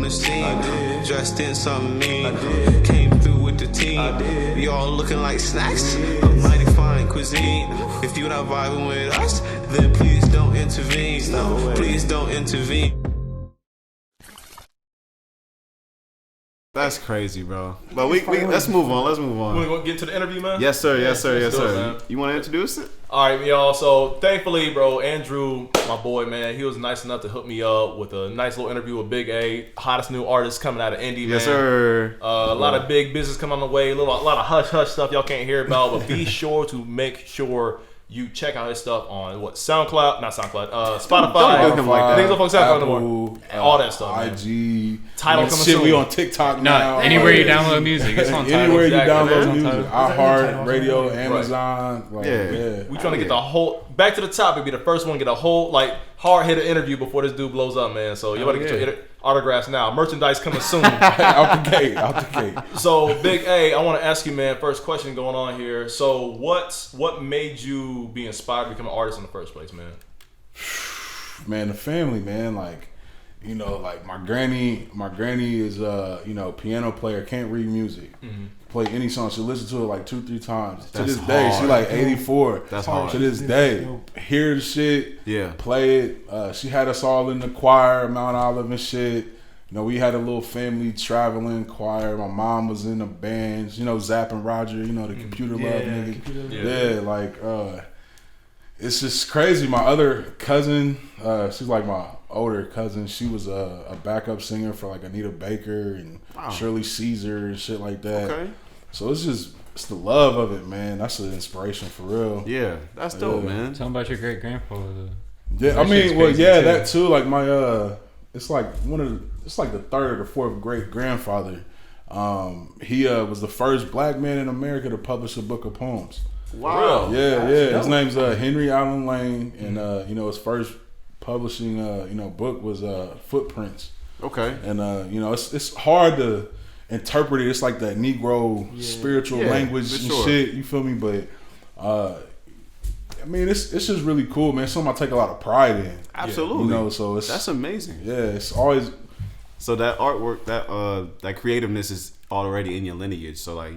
the scene. Dressed in something mean. Came through with the team. Y'all looking like snacks. A mighty fine cuisine. If you're not vibing with us, then please don't intervene. No, please don't intervene. That's crazy, bro. But we let's move on. Let's move on. You want to get into the interview, man? Yes, sir. Yes, sir. Yes, sir. Man. You want to introduce it? All right, y'all. So thankfully, bro, Andrew, my boy, man, he was nice enough to hook me up with a nice little interview with Big A, hottest new artist coming out of Indy, man. Yes, sir. A lot of big business coming on the way. A lot of hush hush stuff y'all can't hear about, but be sure to make sure you check out his stuff on SoundCloud, not SoundCloud, Spotify. Don't do him like that. Things up on SoundCloud Apple, anymore. All that stuff, man. IG, Title coming shit. soon. We on TikTok now. Anywhere you download music, it's on Tidal. Anywhere you Exactly, download man. music, iHeart, Radio, Amazon. Like, Yeah. We trying to get the whole back to the topic. Be the first one to get a whole hard hitter interview before this dude blows up, man. So you better get your autographs now. Merchandise coming soon. out the gate. So Big A, I want to ask you, man. First question going on here. So what made you be inspired to become an artist in the first place, man? Man, the family, man. Like, you know, like my granny is piano player, can't read music. Play any song, she listen to it like 2-3 times. To this day, she like 84. That's hard. To this day, hear the shit, Yeah. play it. She had us all in the choir, Mount Olive and shit. You know, we had a little family traveling choir. My mom was in the bands. You know, Zapp and Roger. You know, the computer love nigga. It's just crazy. My other cousin, she's like my older cousin. She was a backup singer for like Anita Baker and Shirley Caesar and shit like that. Okay. So it's the love of it, man. That's the inspiration for real. Yeah, that's dope, man. Tell them about your great grandfather. Yeah, I mean, well, yeah, that too. Like my it's like it's like the third or fourth great grandfather. He was the first black man in America to publish a book of poems. Wow. Yeah. His name's Henry Allen Lane, and his first publishing book was Footprints. Okay. And it's hard to interpret it. It's like that Negro spiritual language and shit. You feel me? But I mean, it's just really cool, man. It's something I take a lot of pride in. Absolutely. You know, so that's amazing. Yeah, it's always. So that artwork, that creativeness is already in your lineage. So like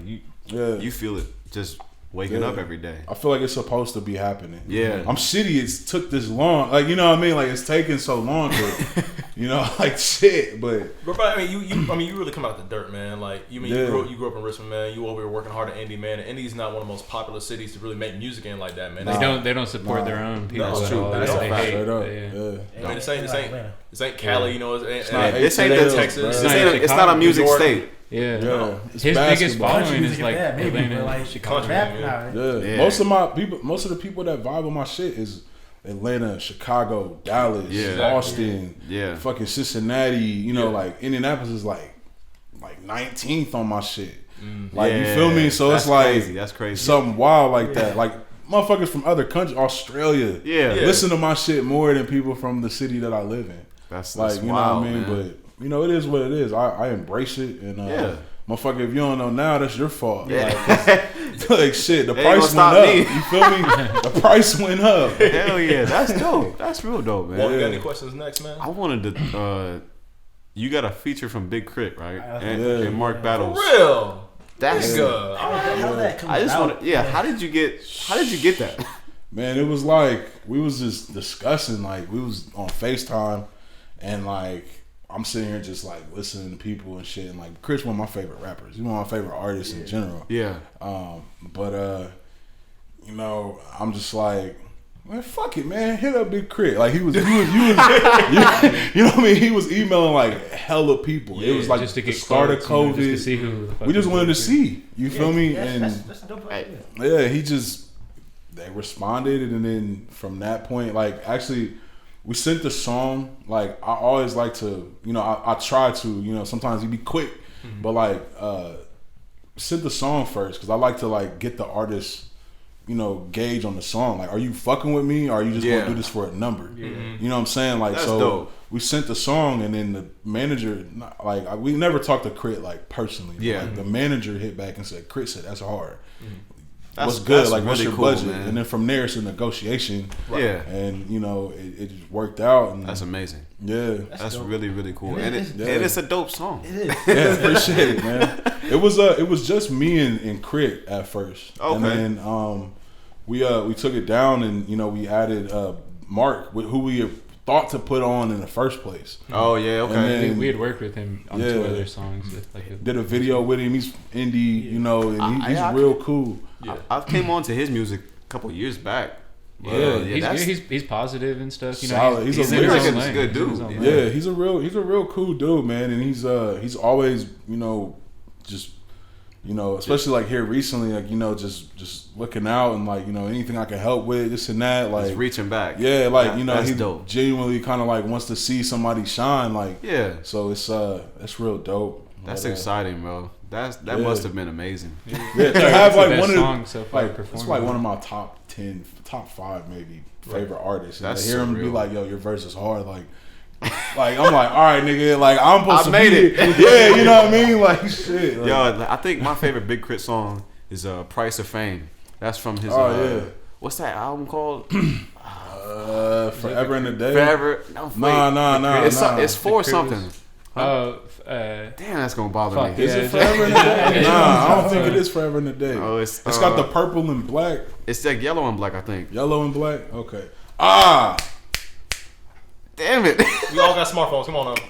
you feel it just waking up every day. I feel like it's supposed to be happening. Yeah. I'm shitty it's took this long. Like, you know what I mean? Like, it's taken so long to, like shit. But I mean, you really come out of the dirt, man. Like, you grew up in Richmond, man. You over here working hard in Indy, man. And Indy's not one of the most popular cities to really make music in like that, man. They don't support their own people. That's true. That's They hate. I mean, this ain't Cali, you know. It's not Texas. It's not a music state. Yeah. His biggest following is like Atlanta, Chicago. Most of the people that vibe on my shit is Atlanta, Chicago, Dallas, Austin, fucking Cincinnati. You know, like Indianapolis is like 19th on my shit. Like, you feel me? So it's like that's crazy. Something wild like that. Like motherfuckers from other countries, Australia, listen to my shit more than people from the city that I live in. That's like, you wild, know what I mean? Man. But you know, it is what it is. I embrace it, and motherfucker, if you don't know now, that's your fault. Yeah. Like shit, the price went up. Me. You feel me? The price went up. Hell yeah, that's dope. That's real dope, man. Walt, you got any questions next, man? I wanted to. You got a feature from Big Crit, right? And Mark Battles. For real. That's good. I just want to. Yeah, how did you get that? Man, it was like we was just discussing. Like, we was on FaceTime, and like I'm sitting here just like listening to people and shit. And like Chris, one of my favorite rappers. He's one of my favorite artists in general. Yeah. But you know, I'm just like, man, fuck it, man. Hit up Big Crit. Like you know what I mean? He was emailing like hella people. It was like just to get the start of close, COVID. just to see who the fuck We just wanted to see. You feel me? And That's a dope idea. they responded, and then from that point, like, actually we sent the song. Like, I always like to, you know, I try to, you know, sometimes you be quick, but like send the song first, because I like to like get the artist, you know, gauge on the song. Like, are you fucking with me, or are you just gonna do this for a number? You know what I'm saying? Like, that's so dope. We sent the song, and then the manager, like, we never talked to Crit like personally. Yeah. Like, the manager hit back and said, Crit said that's hard. what's good, like really what's your cool, budget, man. and then from there it's a negotiation. Right. Yeah, and it just worked out. And that's amazing. Yeah, that's really really cool, and it's a dope song. It is. Yeah, appreciate it, man. It was just me and Crit at first, and then we took it down, and we added Mark, who we thought to put on in the first place. Oh yeah, okay. Then, we had worked with him on 2 other songs. With did a video with him. He's indie, and he's real cool. Yeah, I came on to his music a couple years back. He's positive and stuff. Solid. He's a good dude. Yeah, he's a real cool dude, man. And he's always just especially like here recently, like just looking out and like anything I can help with, this and that, like he's reaching back. Yeah, like he dope. Genuinely kind of like wants to see somebody shine, like yeah. So it's real dope. That's exciting, bro. That must have been amazing. Yeah, to have like one of so far it's like one of my top 5 maybe favorite artists. And to hear him be like, "Yo, your verse is hard," like I'm like, all right, nigga, like I'm supposed to made it. Yeah, you know what I mean? Like shit. Like, yo, I think my favorite Big Crit song is Price of Fame. That's from his what's that album called? Forever in a Day. Forever. No, it's for something. Damn, that's gonna bother me. Is it Forever in a Day? Nah, I don't think it is Forever in a Day. Oh, it's got the purple and black. It's like yellow and black, I think. Yellow and black. Okay. Damn it. We all got smartphones. Come on now.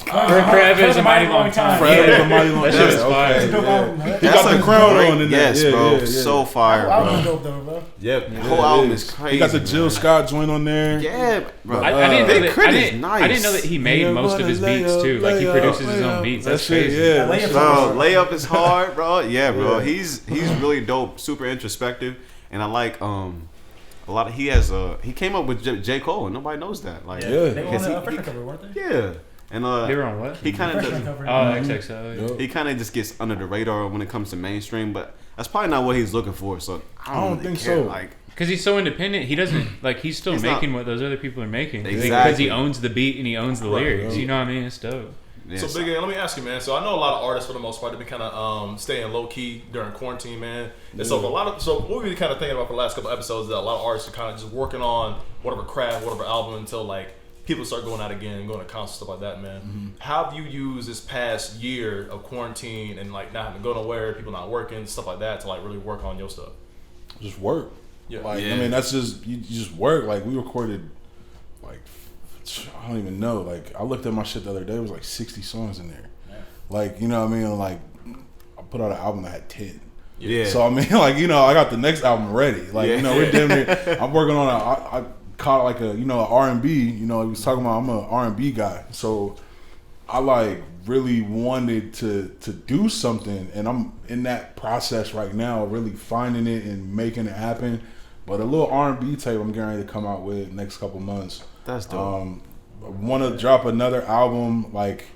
Forever is a mighty long time. Forever is a mighty long time. That shit was fire. He got the crown on in there. Yes, bro. So fire, bro. Album dope though, bro. Yep. The whole album is crazy. He got the Jill Scott joint on there. Yeah, bro. I didn't know that he made most of his beats too. Like he produces his own beats. That's crazy. Yeah. Bro, Layup is hard, bro. Yeah, bro. He's really dope, super introspective, and I like a lot of he came up with J. Cole and nobody knows that. Like they were on the freshman cover, weren't they? Yeah. And they were on what? He kind of XXL. He kind of just gets under the radar when it comes to mainstream, but that's probably not what he's looking for. So I don't really think care. so. Like, because he's so independent, he doesn't like. He's still making what those other people are making. Exactly. Because he owns the beat and he owns the lyrics. You know what I mean? It's dope. Yeah, so Big A, let me ask you, man. So I know a lot of artists for the most part have been kind of staying low key during quarantine, man. And so what we've been kind of thinking about for the last couple episodes is that a lot of artists are kind of just working on whatever craft, whatever album until like people start going out again, going to concerts, stuff like that, man. Mm-hmm. How have you used this past year of quarantine and like not having to go nowhere, people not working, stuff like that, to like really work on your stuff? Just work. Yeah. Like I mean, that's just you just work. Like we recorded like I don't even know. Like I looked at my shit the other day. It was like 60 songs in there. Yeah. Like you know what I mean. Like I put out an album that had 10. Yeah. So I mean, like I got the next album ready. Like we're damn near. I'm working on I caught like a an R&B. He was talking about I'm an R&B guy. So I like really wanted to do something, and I'm in that process right now, really finding it and making it happen. But a little R&B tape I'm getting ready to come out with next couple months. That's dope. I want to drop another album. Like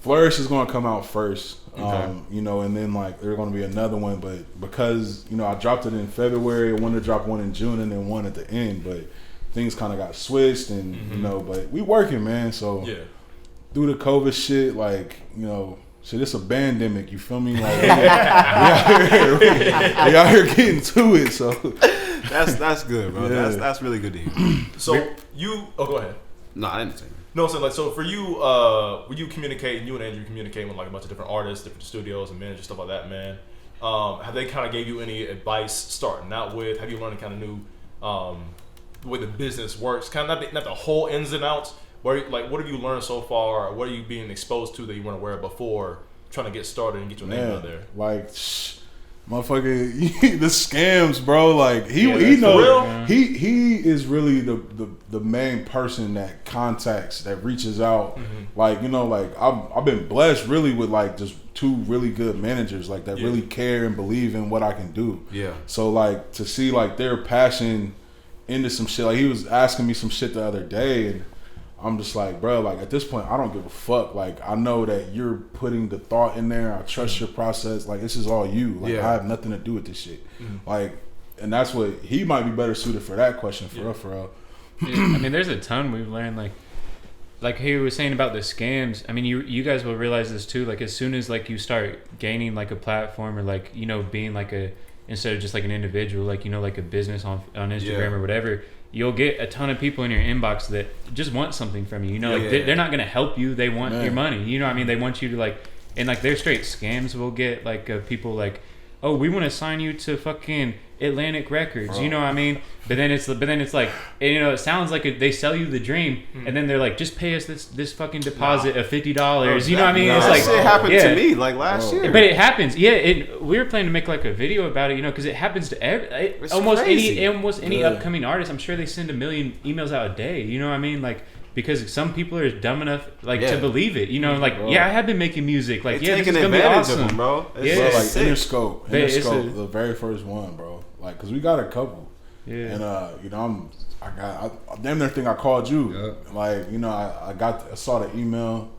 Flourish is going to come out first, and then like there's going to be another one. But because I dropped it in February, I wanted to drop one in June and then one at the end. But things kind of got switched, and but we working, man. So through the COVID shit, like shit, it's a pandemic. You feel me? Like we out here getting to it. So that's good, bro. Yeah. That's really good to hear. So go ahead. No, I didn't say that. No, so for you, when you communicate, you and Andrew communicate with like a bunch of different artists, different studios and managers, stuff like that, man. Have they kind of gave you any advice starting out with? Have you learned kind of new the way the business works? Kind of not the whole ins and outs. What have you learned so far? Or what are you being exposed to that you weren't aware of before trying to get started and get your name out there? Like, motherfucker, the scams, bro. Like he knows. He is really the main person that contacts, that reaches out. Like like I've been blessed really with like just 2 really good managers like that really care and believe in what I can do. Yeah. So like to see like their passion into some shit. Like he was asking me some shit the other day, and I'm just like, bro, like at this point, I don't give a fuck. Like I know that you're putting the thought in there. I trust your process. Like this is all you. Like I have nothing to do with this shit. Like, and that's what he might be better suited for that question for real. Yeah, I mean, there's a ton we've learned. Like he was saying about the scams. I mean, you guys will realize this too. Like as soon as like you start gaining like a platform or like being like a instead of just like an individual, like, you know, like a business on Instagram or whatever, you'll get a ton of people in your inbox that just want something from you. You know, they're not gonna help you. They want your money. You know what I mean? They want you to like, and like they're straight scams. We'll get like people like, oh, we want to sign you to fucking Atlantic Records. You know what I mean? But then it's like, and, you know, it sounds like they sell you the dream, and then they're like, just pay us this fucking deposit of $50. You know what I mean? It's like, it happened to me like last year. But it happens. Yeah, we were planning to make like a video about it, you know, because it happens to almost any upcoming artist. I'm sure they send 1 million emails out a day. You know what I mean? Like, because some people are dumb enough like to believe it. You know, like, I have been making music. Like, this is gonna be awesome, of them, bro. It's bro, like sick. Interscope, the very first one, bro. Like, cause we got a couple. Yeah. And you know, I damn near think I called you. Yeah. Like, you know, I saw the email.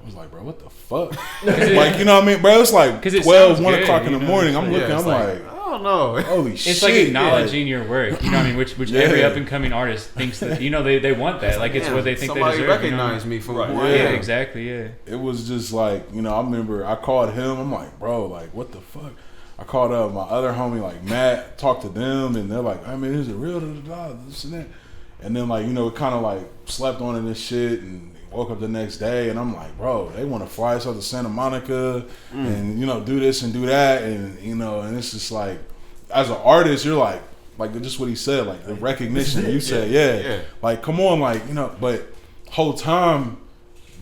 I was like, bro, what the fuck? Like, you know what I mean, bro? It's like 12, 1 o'clock in the morning. I'm looking. I'm like, I don't know. Holy shit! It's like acknowledging your work. You know what I mean? Which every up and coming artist thinks that, you know, they want that. Like, it's what they think they deserve. Somebody recognize me from who I am. Yeah, exactly. Yeah. It was just like, you know, I remember I called him. I'm like, bro, like, what the fuck? I called up my other homie, like Matt, talked to them, and they're like, I mean, is it real? This and that. And then, like, you know, it kind of like slept on this shit and woke up the next day, and I'm like, bro, they want to fly us up to Santa Monica and, you know, do this and do that. And, you know, and it's just like, as an artist, you're like just what he said, like the recognition. You said, like, come on, like, you know, but whole time,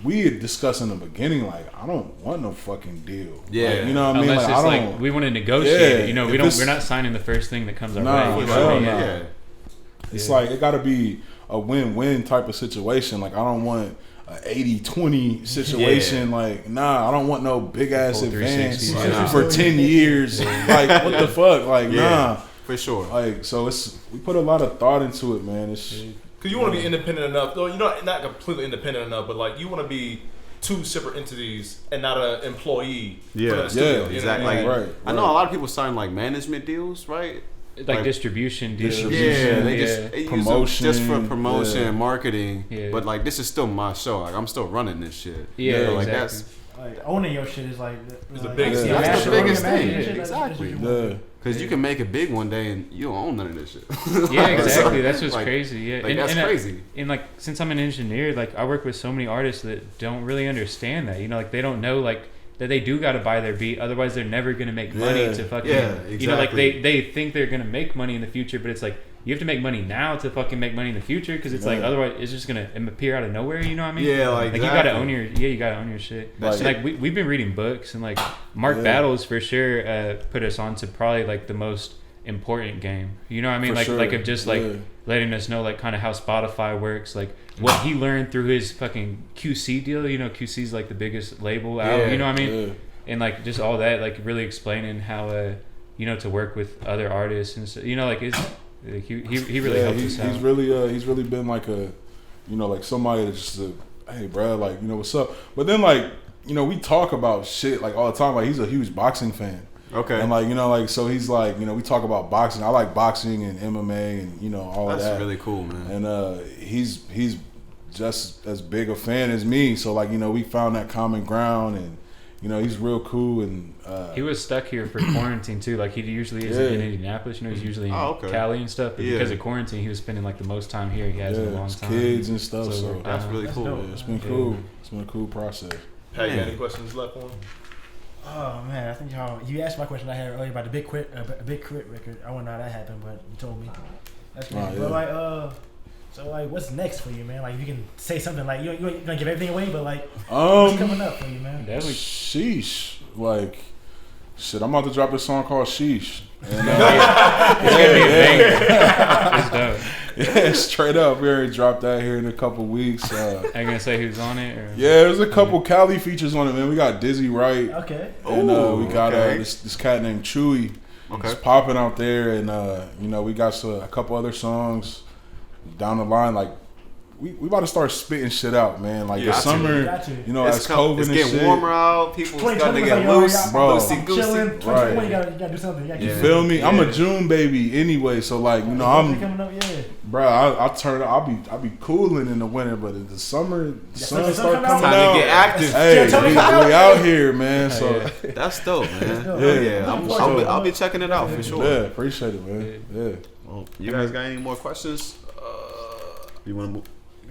we had discussed in the beginning, like, I don't want no fucking deal. Yeah, like, you know what I mean? Unless like, it's I don't, like we want to negotiate it. You know, we're not signing the first thing that comes our way. You know what I mean? It's like it got to be a win-win type of situation. Like, I don't want an 80-20 situation. Like, nah, I don't want no big ass advance for 10 years. Like, what the fuck? Like, nah, for sure. Like, so we put a lot of thought into it, man. It's because you want to be independent enough, though. You're not completely independent enough, but like you want to be two separate entities and not an employee. Yeah, studio, exactly. You know right. I know a lot of people sign like management deals, right? Like distribution deals. Yeah, they just promotion, just for promotion and marketing. Yeah. But like, this is still my show. Like, I'm still running this shit. Yeah, like exactly. That's like owning your shit is like the biggest. That's the biggest thing. Exactly. Because you can make it big one day and you don't own none of this shit. Yeah, exactly. That's what's crazy. Yeah, like, that's crazy. And like, since I'm an engineer, like, I work with so many artists that don't really understand that. You know, like, they don't know like that they do got to buy their beat, otherwise they're never gonna make money to fucking. Yeah, exactly. You know, like they think they're gonna make money in the future, but it's like you have to make money now to fucking make money in the future, because it's like otherwise it's just gonna appear out of nowhere. You know what I mean? Yeah, like exactly. You gotta own your shit. Like we've been reading books, and like Mark Battles for sure put us on to probably like the most important game. You know what I mean? For like of just like letting us know like kind of how Spotify works, like what he learned through his fucking QC deal. You know, QC's like the biggest label out. You know what I mean? Yeah. And like just all that, like really explaining how you know, to work with other artists and so, you know, like it's like he really helped us out. He's really been like a, you know, like somebody that's just hey bro, like, you know, what's up. But then like, you know, we talk about shit like all the time. Like, he's a huge boxing fan. Okay. And like, you know, like, so he's like, you know, we talk about boxing. I like boxing and MMA and, you know, all of that. That's really cool, man. And he's just as big a fan as me. So like, you know, we found that common ground, and, you know, he's real cool. And he was stuck here for quarantine too. Like, he usually is in Indianapolis. You know, he's usually in Cali and stuff. But because of quarantine, he was spending like the most time here he has in a long time. Kids and stuff. So that's really cool. Yeah, it's been cool. It's been a cool process. Pat, you got any questions left on? Oh man, I think you asked my question I had earlier about the Big Crit record. I wonder how that happened, but you told me. That's crazy. But like, so like, what's next for you, man? Like, if you can say something like, you ain't gonna give everything away, but like, what's coming up for you, man? Sheesh, like, shit, I'm about to drop this song called Sheesh. And, it's gonna be a banger. It's dope. Yeah, straight up. We already dropped that here in a couple weeks. Are you gonna say who's on it? Or? Yeah, there's a couple Cali features on it, man. We got Dizzy Wright. Okay. And we got this cat named Chewy. Okay. He's popping out there, and you know, we got a couple other songs down the line. Like, we about to start spitting shit out, man. Like the Got to. summer, Got to. you know, It's as COVID it's and getting shit. warmer out. People starting to 2020 get was loose, like, bro. I'm chilling. 2020, Right. you gotta do something. You You feel me? I'm a June baby anyway, so like, you know, I'm, coming up, yeah. bro. I'll be cooling in the winter, but in the summer, the sun sun start come coming out. out. Time to get active. Hey, Tell me we how- out here, man. So That's dope, man. Yeah. I'll be checking it out for sure. yeah, appreciate it, man. Yeah. Well, you guys got any more questions? You want to move?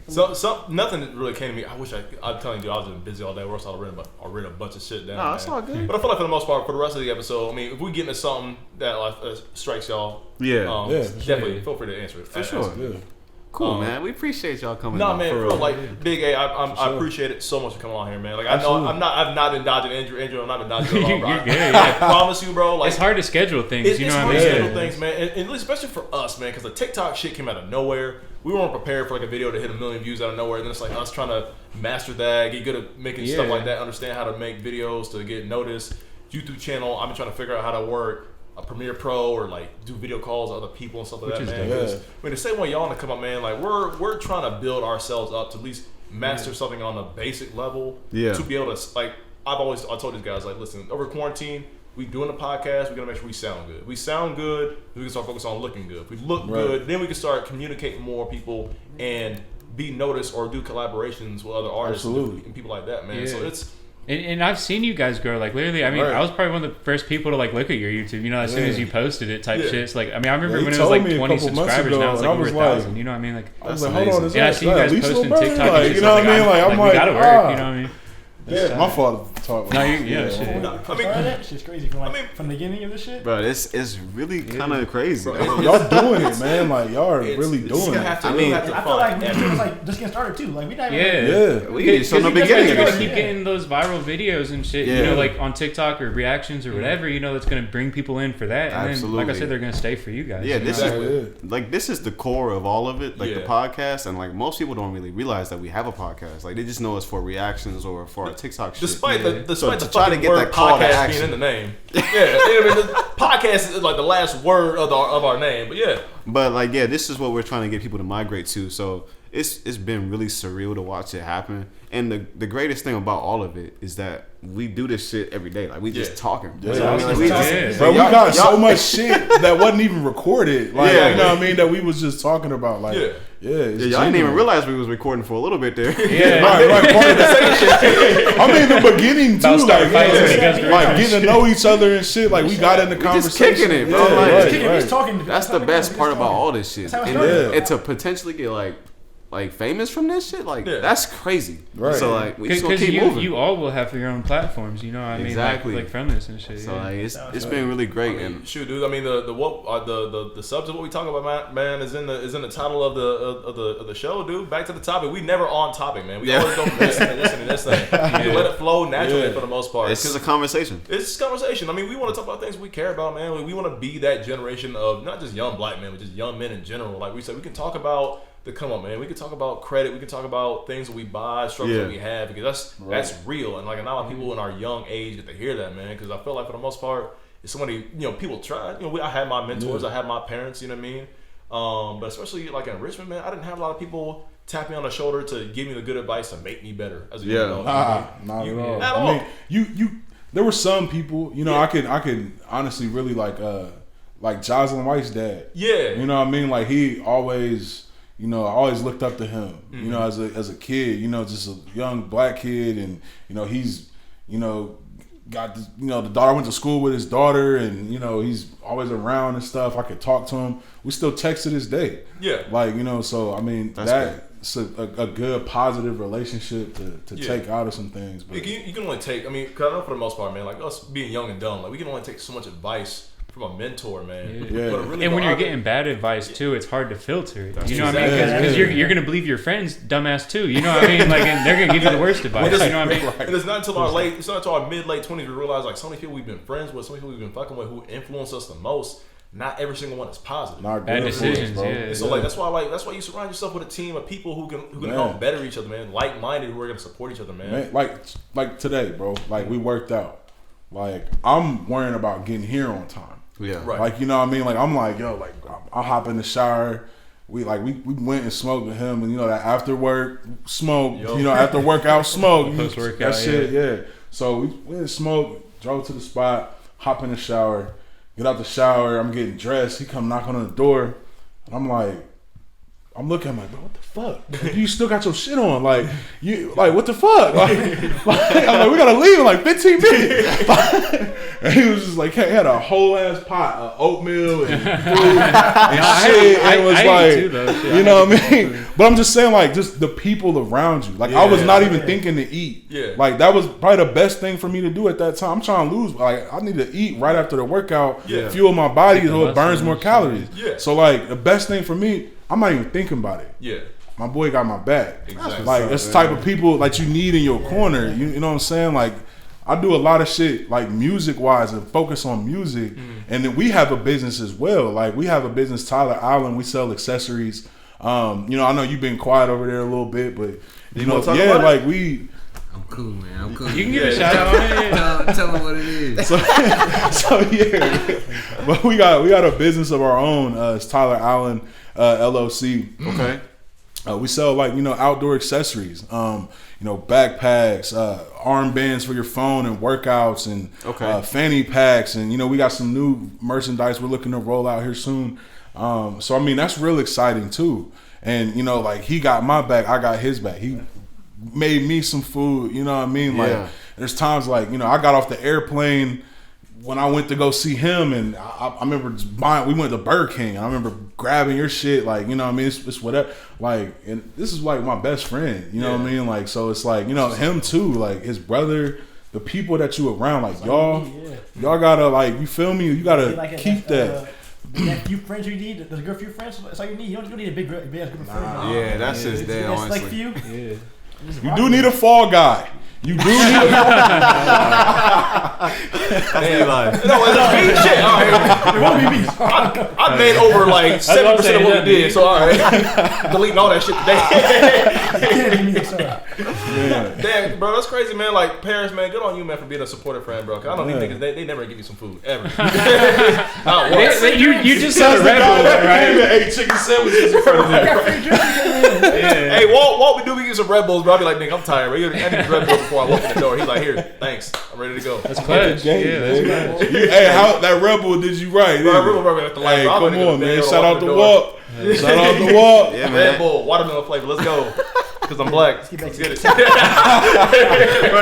So nothing really came to me. I'm telling you, I was just busy all day. I read a bunch of shit down. Nah, it's all good. But I feel like for the most part, for the rest of the episode, I mean, if we get into something that strikes y'all, Yeah. definitely feel free to answer it. For sure. Yeah. Cool, man. We appreciate y'all coming. Nah, on, man, for for real. real, like Big A, I appreciate it so much for coming on here, man. Like Absolutely. I've not been dodging Andrew. I've not been dodging You're at all, bro. good, I yeah. promise you, bro. Like It's hard to schedule things. It's You know hard what I to mean? schedule things, man, and especially for us, man, because the TikTok shit came out of nowhere. We weren't prepared for like a video to hit 1 million views out of nowhere, and then it's like us trying to master that, get good at making stuff Yeah. like that, understand how to make videos to get noticed. YouTube channel, I've been trying to figure out how to work a Premiere Pro or like do video calls with other people and stuff like Which that, is man. dope. 'Cause, Yeah. I mean, the same way y'all want to come up, man. Like we're trying to build ourselves up to at least master something on a basic level. Yeah. To be able to like, I told these guys like, listen, over quarantine, we doing the podcast. We gotta make sure we sound good. If we sound good, we can start focusing on looking good. If we look Right. good, then we can start communicating more people and be noticed or do collaborations with other artists Absolutely. and people like that, man. So Yeah. it's And I've seen you guys grow. Like literally, I mean, Right. I was probably one of the first people to like look at your YouTube. You know, as soon as Yeah. you posted it, type Yeah. shit. It's like, I mean, I remember Yeah, he when it was told like me a 20 couple months subscribers. Now ago, it's and like I over was 1,000. like- You know what I mean? Like, I was That's like, hold on, amazing. is yeah, I that see you guys Lisa, posting brother? TikTok. Like, and you shit, know what I mean? Like, I'm we like, gotta work. You know what I mean? yeah, my fault to talk. No, yeah, shit. I mean, That shit's crazy from I mean- from the beginning of this shit. Bro, it's really kind of crazy. Bro, Y'all doing it, man. Like y'all are It's- really it's doing gonna it. have to- I we mean, have to I feel like find we was like just getting started too. Like we not even Yeah. Yeah. We need some in the Because beginning you're of gonna this keep shit. getting those viral videos and shit. Yeah. You know, like on TikTok or reactions or whatever. You know, that's gonna bring people in for that. And then, like I Absolutely. said, they're gonna stay for you guys. Yeah, you this know? is like this is the core of all of it, like the Yeah. podcast, and like most people don't really realize that we have a podcast. Like they just know us for reactions or for our TikTok shit. Despite the So to the try to fucking get word that call to podcast action. being in the name, yeah, I mean, the podcast is like the last word of our name, but yeah, But like, yeah, this is what we're trying to get people to migrate to. So it's been really surreal to watch it happen. And the greatest thing about all of it is that we do this shit every day. Like we just talking. Yeah. You know what I mean? Like, we just, Yeah. Bro, we y'all- got so y'all- much shit that wasn't even recorded. Like, Yeah. you know what I mean? That we was just talking about. Like, Yeah. yeah, it's Yeah, y'all didn't genuine. even realize we was recording for a little bit there. Yeah. Right, part of the I mean, the beginning About too, to start like, fighting yeah, against like the getting to know each other and shit. Like, we got in the We just conversation. kicking it, bro. Yeah, Like, right, Kicking, right. just talking. That's the best part about all this shit. That's how it And, started. and to potentially get like famous from this shit, like Yeah. that's crazy. Right. So like we just gonna Because keep moving. you all will have your own platforms. You know what I mean? Exactly. Like from this and shit. So Yeah. like it's been really great. I mean, And shoot, dude. I mean, the subject what we talk about, man, is in the title of the show, dude. Back to the topic. We never on topic, man. We always go from this and this and this thing. We let it flow naturally Yeah. for the most part. it's just a conversation. It's just conversation. I mean, we want to talk about things we care about, man. We want to be that generation of not just young black men, but just young men in general. Like we said, we can talk about the come on, man. We can talk about credit. We can talk about things that we buy, struggles Yeah. that we have, because that's real. And like not a lot of people in our young age get to hear that, man. Because I feel like for the most part, if somebody, people try. I had my mentors, I had my parents. You know what I mean? But especially like in Richmond, man, I didn't have a lot of people tap me on the shoulder to give me the good advice to make me better as a young adult. Nah, not at all. At I all. mean, you. There were some people, I can honestly really like Jocelyn White's dad. Yeah. You know what I mean? Like he always, I always looked up to him. Mm-hmm. You know, as a kid, just a young black kid, and he's, got this, the daughter. I went to school with his daughter, and he's always around and stuff. I could talk to him. We still text to this day. Yeah. Like so I mean That's that's a good positive relationship to Yeah. take out of some things. But You can only take, cause I know for the most part, man, like us being young and dumb, like we can only take so much advice from a mentor, man. Yeah. But really And when go you're out there- getting bad advice too, it's hard to filter it. You know what I mean? exactly- Because you're gonna believe your friends dumbass too. You know what I mean? Like, and they're gonna give you the worst advice. You know what I mean? And it's not until our mid-late 20s we realize like so many people we've been friends with, so many people we've been fucking with who influence us the most. Not every single one is positive. not Bad good decisions, for us, bro. yeah. And so that's why you surround yourself with a team of people who can Man. help better each other, man. Like-minded who are gonna support each other, man. Man, like today, bro. Like we worked out. Like I'm worrying about getting here on time. Yeah. Right. Like what I mean? Like I'm like, yo, like I'll hop in the shower, we went and smoked with him, and you know that after work smoke, you know after workout smoke, that shit, yeah. So we went and smoked, drove to the spot, hop in the shower, get out the shower. I'm getting dressed. He come knock on the door, and I'm looking at him like, bro, what the fuck? Like, you still got your shit on, like what the fuck? I'm like, we gotta leave in like 15 minutes. And he was just like, he had a whole ass pot of oatmeal and food and shit. And it was like, too, though, you know what I mean? But I'm just saying, like, just the people around you. Like, I was not even thinking to eat. Yeah. Like, that was probably the best thing for me to do at that time. I'm trying to lose. Like, I need to eat right after the workout, fuel my body so it burns more calories. Yeah. So, like, the best thing for me, I'm not even thinking about it. Yeah. My boy got my back. Exactly. Like, it's the type of people like you need in your corner. You know what I'm saying? Like, I do a lot of shit like music wise and focus on music. And then we have a business as well. Like, we have a business, Tyler Island. We sell accessories. You know, I know you've been quiet over there a little bit, but you know, like we. I'm cool, man. I'm cool. You can give a shout out. Tell them what it is. So yeah, but we got a business of our own. It's Tyler Island LLC. Okay. We sell like, you know, outdoor accessories. You know, backpacks, armbands for your phone and workouts, and fanny packs, and you know, we got some new merchandise we're looking to roll out here soon. So I mean, that's real exciting too. And you know, like, he got my back, I got his back. He made me some food, you know what I mean? Like, there's times like, you know, I got off the airplane when I went to go see him, and I remember we went to Burger King. I remember grabbing your shit, like, you know what I mean? It's whatever. Like, and this is like my best friend, you know what I mean? Like, so it's like, you know, him too, like his brother, the people that you around, like y'all gotta, like, you feel me? You gotta keep that. That few friends you need, the good few friends, that's all you need. You don't need a big group of friends. Yeah, that's just there, honestly. Like few. Yeah. You do need a fall guy. You do need a That's No, it's me. Shit. All right. It won't be me. I made over like 70% of what we did, so all right. Deleting all that shit today. Damn, bro, that's crazy, man. Like, Paris, man, good on you, man, for being a supportive friend, bro. Cause I know these niggas, they never give you some food, ever. You just said a Red Bull, right? Ate chicken sandwiches in front of me. Hey, Walt, we do give you some Red Bulls, bro. I'll be like, nigga, I'm tired, bro. I need Red Bull before I walk in the door. He's like, here, thanks. I'm ready to go. That's clutch. Yeah, that's clutch. Hey, how that Red Bull did you right? Hey, come on, man. Shout out to Walt. Shout out to Walt. Yeah, Red Bull, watermelon flavor. Let's go. Because I'm black. Let's get it. Bro,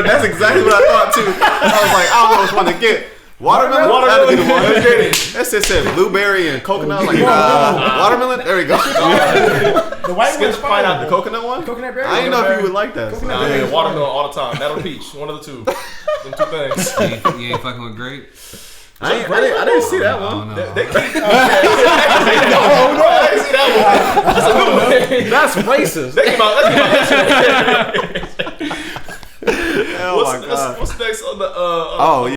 that's exactly what I thought, too. I was like, I don't know which one to get. Watermelon? That'd be the one. That shit said blueberry and coconut. Like, watermelon? There we go. The white one's find out the coconut one? Coconut berry? I didn't know if you would like that. Nah, yeah, watermelon all the time. That or peach. One of the two. Them two things. You ain't fucking with grape? I didn't see that one. They keep. I didn't see that one. That's racist. They came out. Oh my God. What's next on the? Oh, yeah.